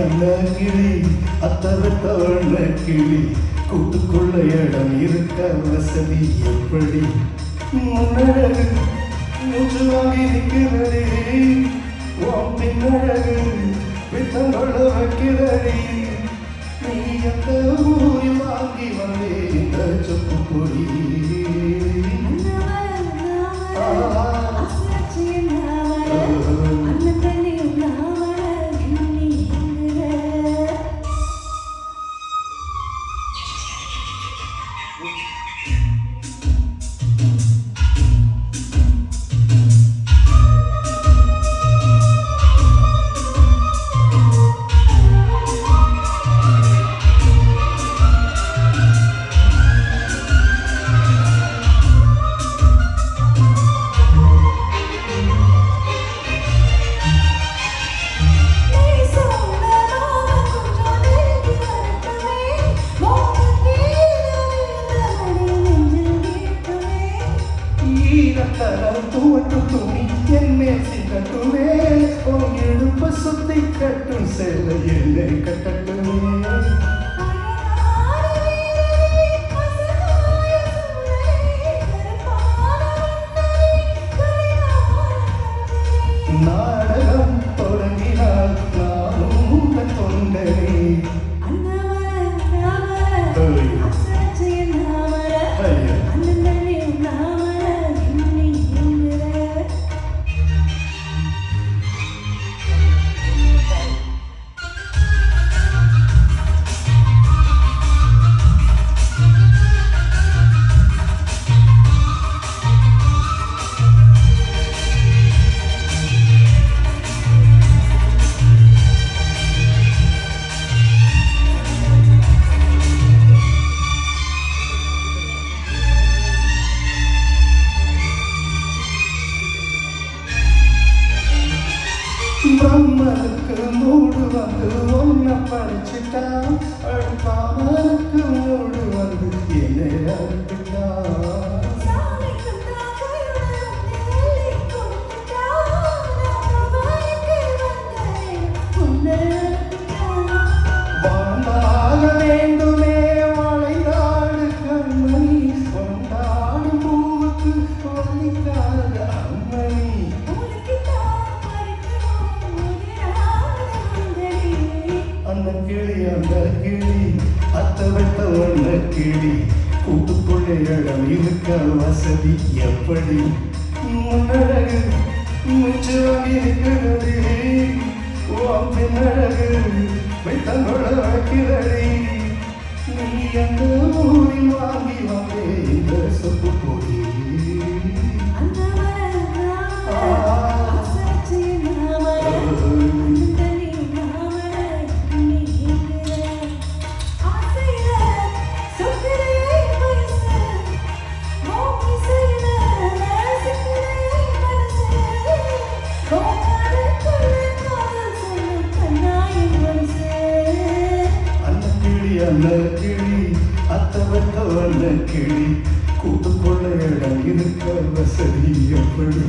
அந்த கிளி அத்தவத்தவண்ண கிளி கூட்டுக்குள்ள இடம் இருக்க வசதி எப்படி முன்னழகு மூச்சு வாங்கி நிற்கிறடி உன் பின்னழகு பித்தங்கொள்ள வைக்கிறடி நீ எந்த ஊரில் வாங்கி வந்தே இந்த சொப்பு பொடி துணி என்னை சிக்கட்டுமே எடுப்ப சுத்தி கட்டும் சேலை என்னை கட்டட்டுமே நாடகம் தொடங்கினால் நானும் தொண்டனே பிரம்மனுக்கு மூடு வந்து ஒன்ன படிச்சுட்டான் பாமனுக்கு மூடு வந்து என்னை அறுத்துட்டான் வாழ்ந்தாக வேண்டுமே வளைநாடு கண்மணி கொண்டாடு பூவுக்கு வலிக்காத அம்மணி அந்த கிளி அத்தவட்ட ஒன்ன கிளி கூட்டுக்குள்ளே இடம் இருக்க வசதி எப்படி முன்னழகு மூச்சு வாங்கி இருக்கிறது ஓம் பின்னழகு வைத்தங்கொள்ள வைக்கிறடி நீ அந்த ஊரில் வாங்கி வாங்கே இந்த சொப்பு பொடி அந்த கிளி அத்தவத்தவண்ண கிளி கூட்டுக்குள்ள இடம் இருக்க வசதி எப்படி